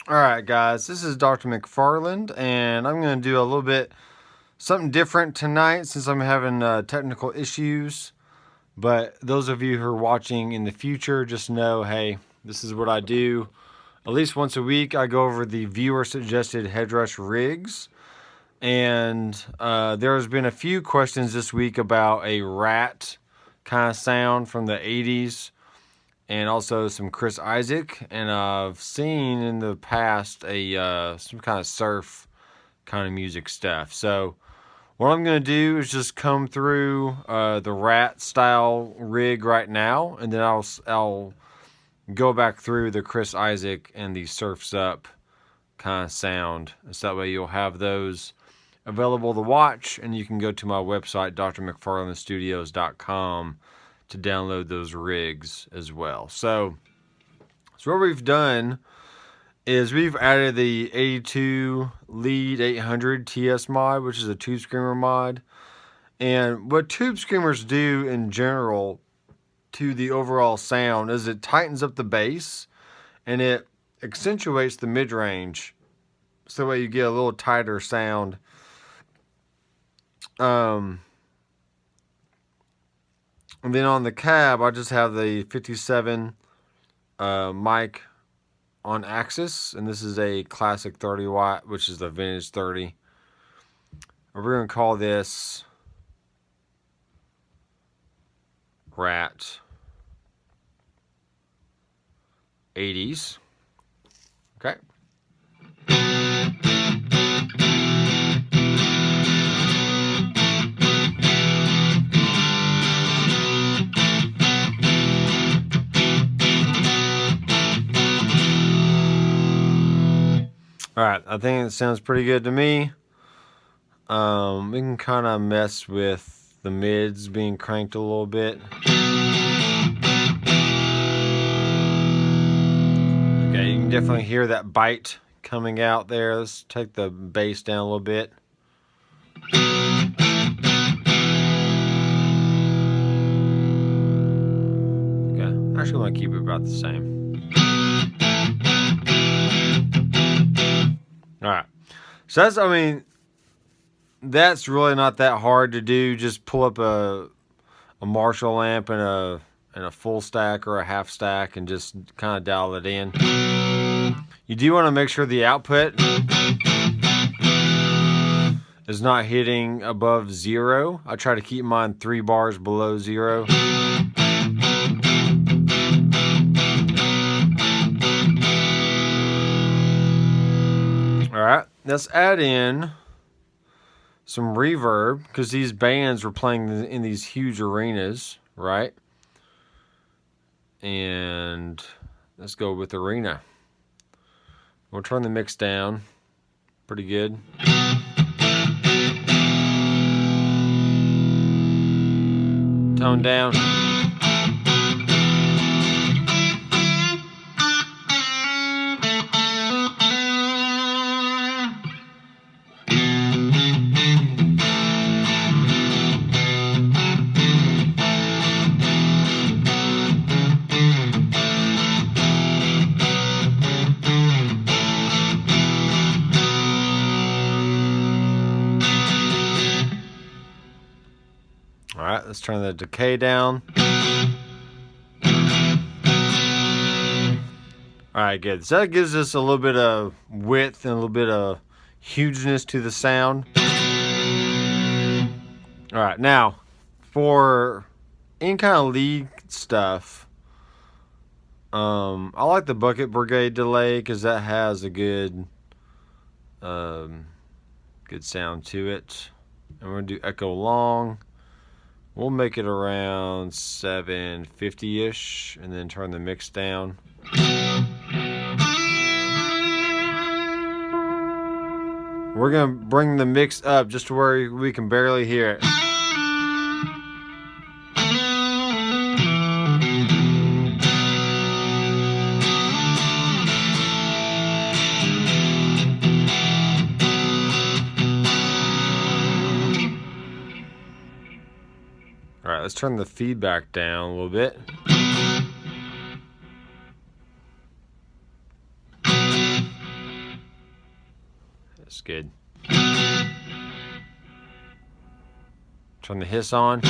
Alright guys, this is Dr. McFarland, and I'm going to do a little bit something different tonight since I'm having technical issues. But those of you who are watching in the future, just know, hey, this is what I do. At least once a week, I go over the Viewer Suggested Headrush Rigs. And there's been a few questions this week about a Ratt kind of sound from the 80s. And also some Chris Isaak, and I've seen in the past a some kind of surf kind of music stuff. So what I'm gonna do is just come through the Ratt style rig right now, and then I'll go back through the Chris Isaak and the Surfs Up kind of sound. So that way you'll have those available to watch, and you can go to my website drmcfarlandstudios.com to download those rigs as well. So what we've done is we've added the 82 Lead 800 TS mod, which is a tube screamer mod. And what tube screamers do in general to the overall sound is it tightens up the bass and it accentuates the mid-range, so that way you get a little tighter sound. And then on the cab, I just have the 57 mic on axis, and this is a classic 30 watt, which is the vintage 30. And we're going to call this Ratt 80s. Okay. Alright, I think it sounds pretty good to me. We can kind of mess with the mids being cranked a little bit. Okay, you can definitely hear that bite coming out there. Let's take the bass down a little bit. Okay, actually I want to keep it about the same. Alright, so that's, I mean, that's really not that hard to do. Just pull up a Marshall amp and a full stack or a half stack and just kind of dial it in. You do want to make sure the output is not hitting above 0. I try to keep mine 3 bars below 0. Alright, let's add in some reverb, because these bands were playing in these huge arenas, right? And let's go with arena. We'll turn the mix down pretty good. Tone down. Alright, let's turn the decay down. Alright, good. So that gives us a little bit of width and a little bit of hugeness to the sound. Alright, now, for any kind of lead stuff, I like the Bucket Brigade delay because that has a good good sound to it. And we're going to do echo long. We'll make it around 750-ish and then turn the mix down. We're going to bring the mix up just to where we can barely hear it. Alright, let's turn the feedback down a little bit. That's good. Turn the hiss on.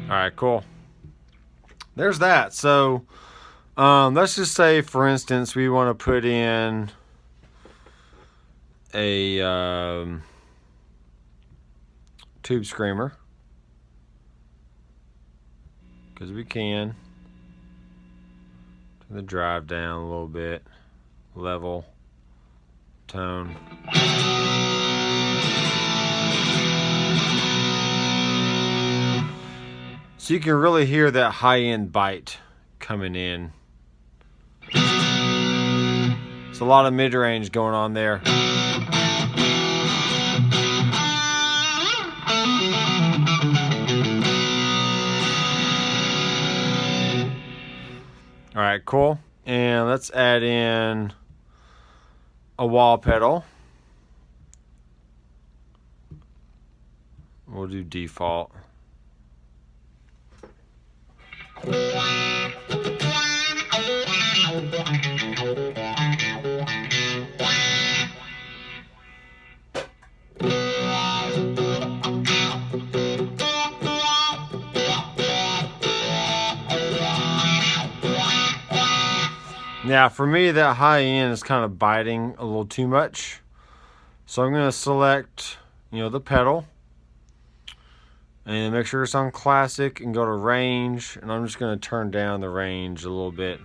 Alright, cool. There's that. So, let's just say, for instance, we want to put in a tube screamer. Because we can. Turn the drive down a little bit. Level. Tone. So you can really hear that high-end bite coming in. It's a lot of mid-range going on there. Alright, cool. And let's add in a wall pedal. We'll do default. Now, for me, that high end is kind of biting a little too much. So I'm going to select, the pedal. And make sure it's on classic and go to range. And I'm just going to turn down the range a little bit.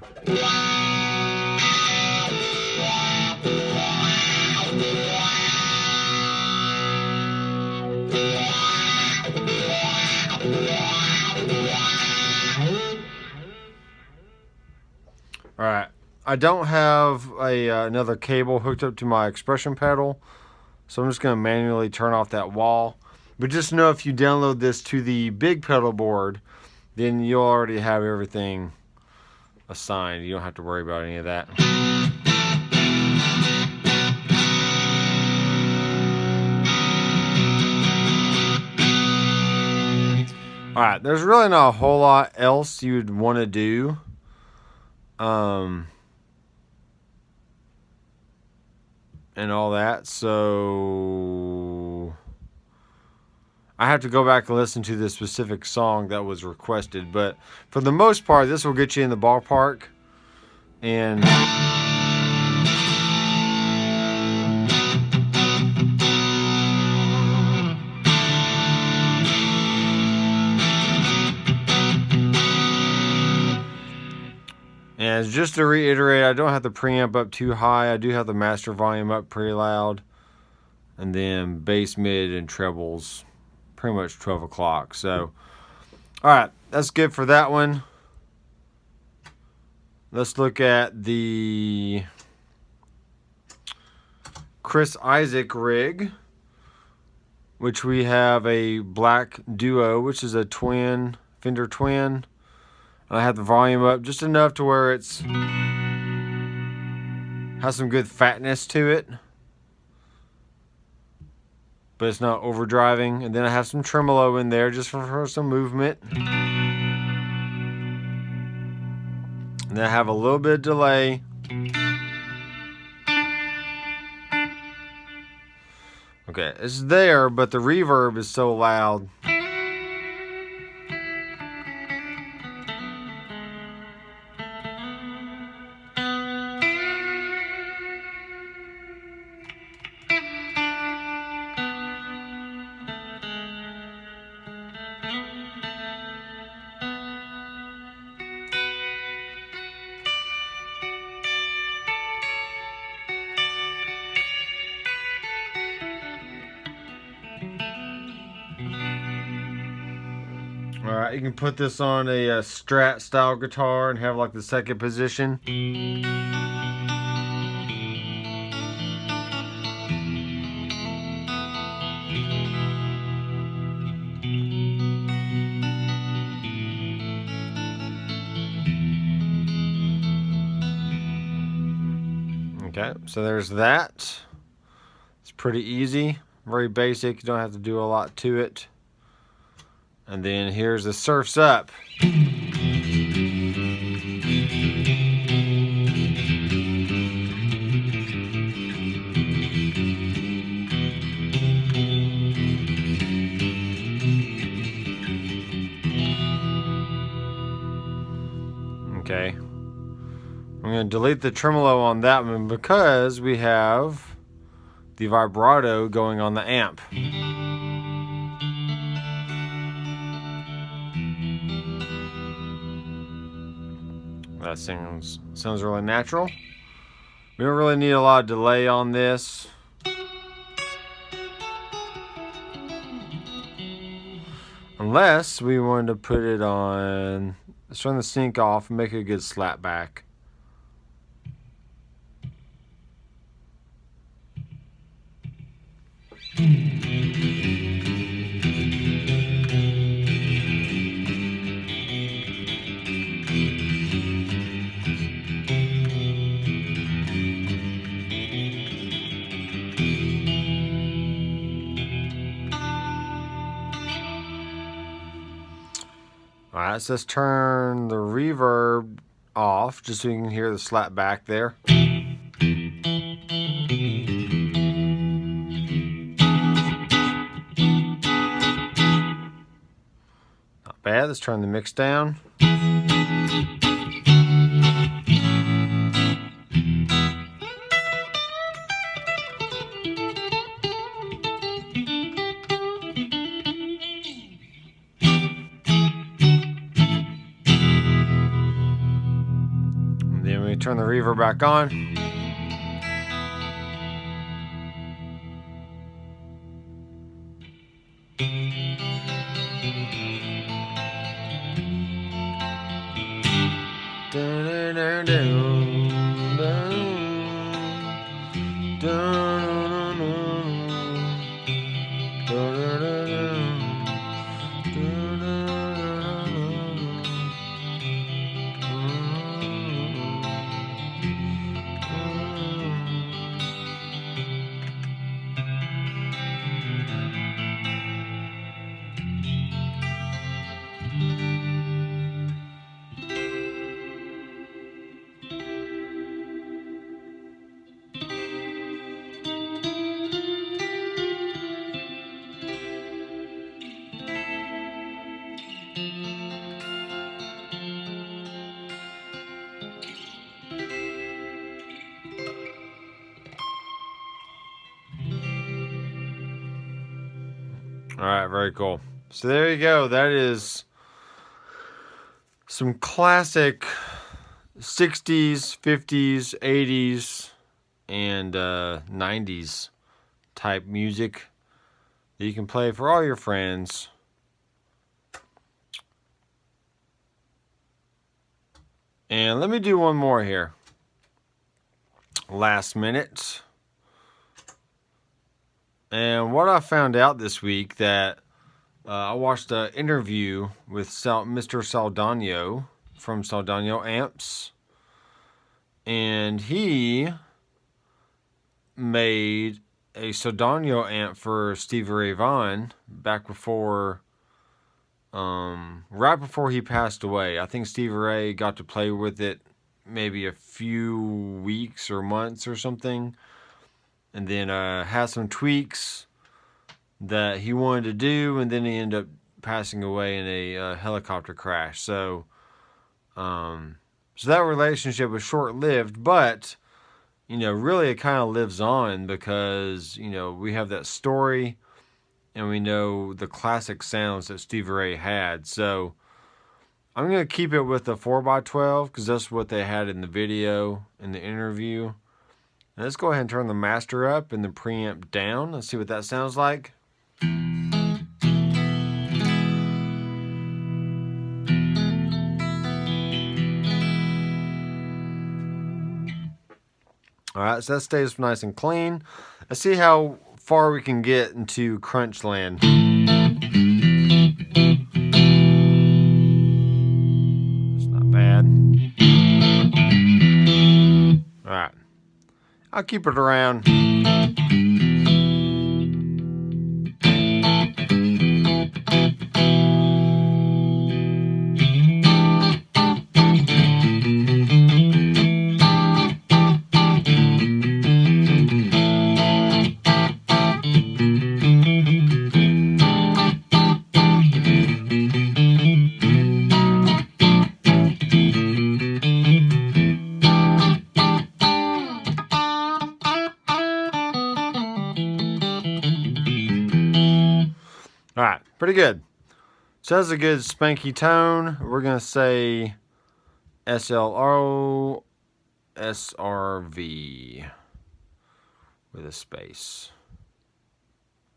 Alright. I don't have another cable hooked up to my expression pedal. So I'm just going to manually turn off that wall. But just know if you download this to the big pedal board, then you'll already have everything assigned. You don't have to worry about any of that. Alright, there's really not a whole lot else you'd want to do. And all that, so I have to go back and listen to the specific song that was requested, but for the most part, this will get you in the ballpark. And just to reiterate, I don't have the preamp up too high. I do have the master volume up pretty loud. And then bass, mid, and trebles pretty much 12 o'clock. So, alright, that's good for that one. Let's look at the Isaak Rig, which we have a black duo, which is a twin, Fender twin. I have the volume up just enough to where it's has some good fatness to it, but it's not overdriving. And then I have some tremolo in there just for some movement. And then I have a little bit of delay. Okay, it's there, but the reverb is so loud. Alright, you can put this on a Strat style guitar and have like the second position. Okay, so there's that. It's pretty easy, very basic. You don't have to do a lot to it. And then here's the Surf's Up. Okay. I'm going to delete the tremolo on that one because we have the vibrato going on the amp. That sounds really natural. We don't really need a lot of delay on this. Unless we wanted to put it on, let's turn the sync off and make it a good slap back. Alright, so let's turn the reverb off just so you can hear the slap back there. Not bad. Let's turn the mix down. And then we turn the reverb back on. Alright, very cool. So there you go. That is some classic 60s, 50s, 80s, and 90s type music that you can play for all your friends. And let me do one more here. Last minute. And what I found out this week that I watched an interview with Mr. Saldano from Saldano Amps. And he made a Saldano amp for Stevie Ray Vaughan back before, right before he passed away. I think Stevie Ray got to play with it maybe a few weeks or months or something. And then had some tweaks that he wanted to do, and then he ended up passing away in a helicopter crash. So that relationship was short-lived, but, you know, really it kind of lives on because, you know, we have that story and we know the classic sounds that Stevie Ray had. So I'm going to keep it with the 4x12 because that's what they had in the video, in the interview. And let's go ahead and turn the master up and the preamp down. Let's see what that sounds like. Alright, so that stays nice and clean. Let's see how far we can get into crunch land. It's not bad. Alright. I'll keep it around. All right, pretty good. So that's a good spanky tone. We're going to say SLO SRV with a space.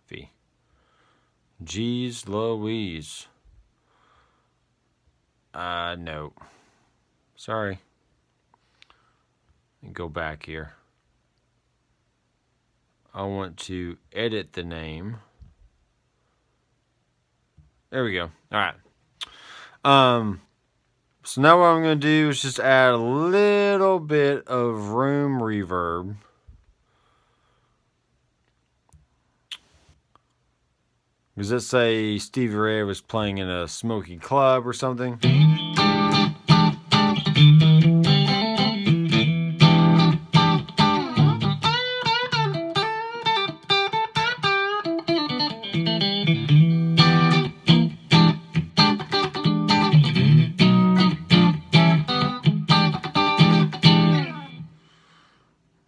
V. Jeez Louise. No. Sorry. Let me go back here. I want to edit the name. There we go. All right. So now what I'm going to do is just add a little bit of room reverb. Because let's say Stevie Ray was playing in a smoky club or something.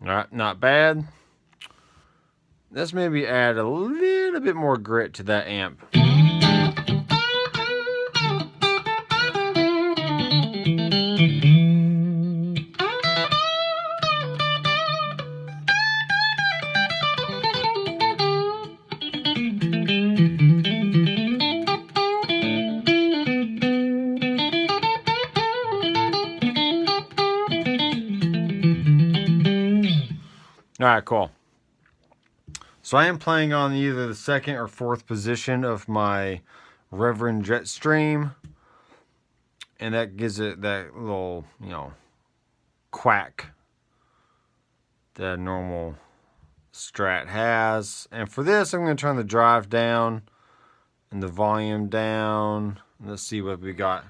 Alright, not bad. Let's maybe add a little bit more grit to that amp. Alright, cool. So I am playing on either the second or fourth position of my Reverend Jetstream. And that gives it that little, quack that a normal Strat has. And for this, I'm going to turn the drive down and the volume down. Let's see what we got.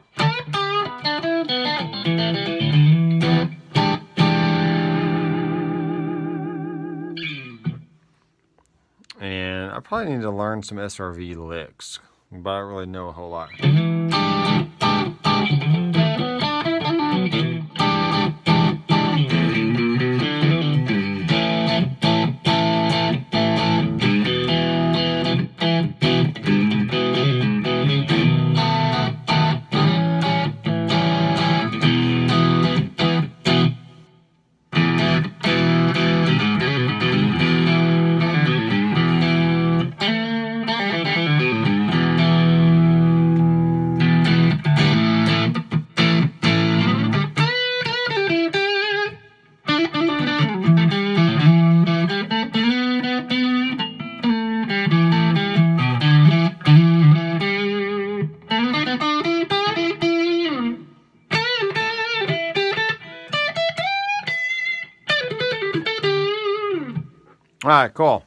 And I probably need to learn some SRV licks, but I don't really know a whole lot. Alright, cool.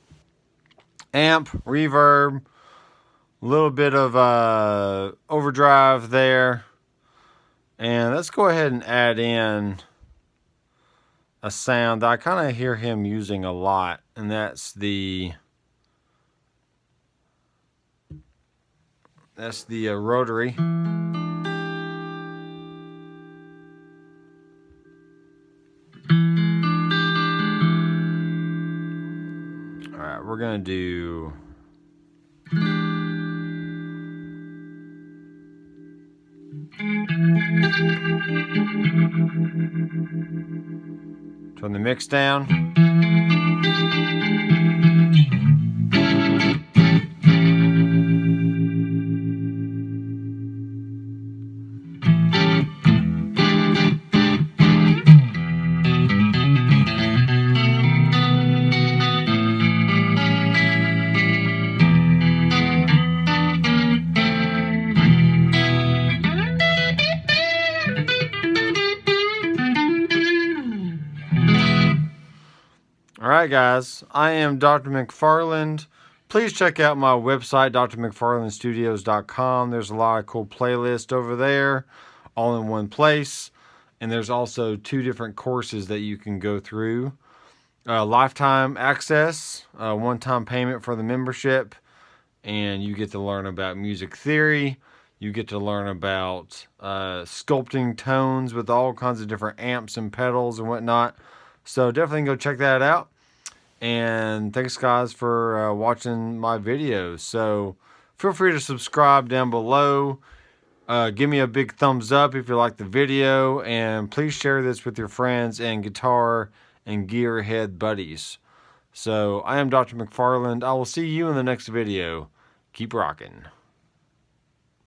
Amp, reverb, a little bit of overdrive there. And let's go ahead and add in a sound that I kind of hear him using a lot. And that's the rotary. Alright, we're going to do... Turn the mix down. Alright guys, I am Dr. McFarland. Please check out my website, drmcfarlandstudios.com. There's a lot of cool playlists over there, all in one place. And there's also 2 different courses that you can go through. Lifetime access, one-time payment for the membership. And you get to learn about music theory. You get to learn about sculpting tones with all kinds of different amps and pedals and whatnot. So definitely go check that out. And thanks guys for watching my videos. So feel free to subscribe down below. Give me a big thumbs up if you like the video, and please share this with your friends and guitar and gearhead buddies. So I am Dr. McFarland. I will see you in the next video. Keep rocking.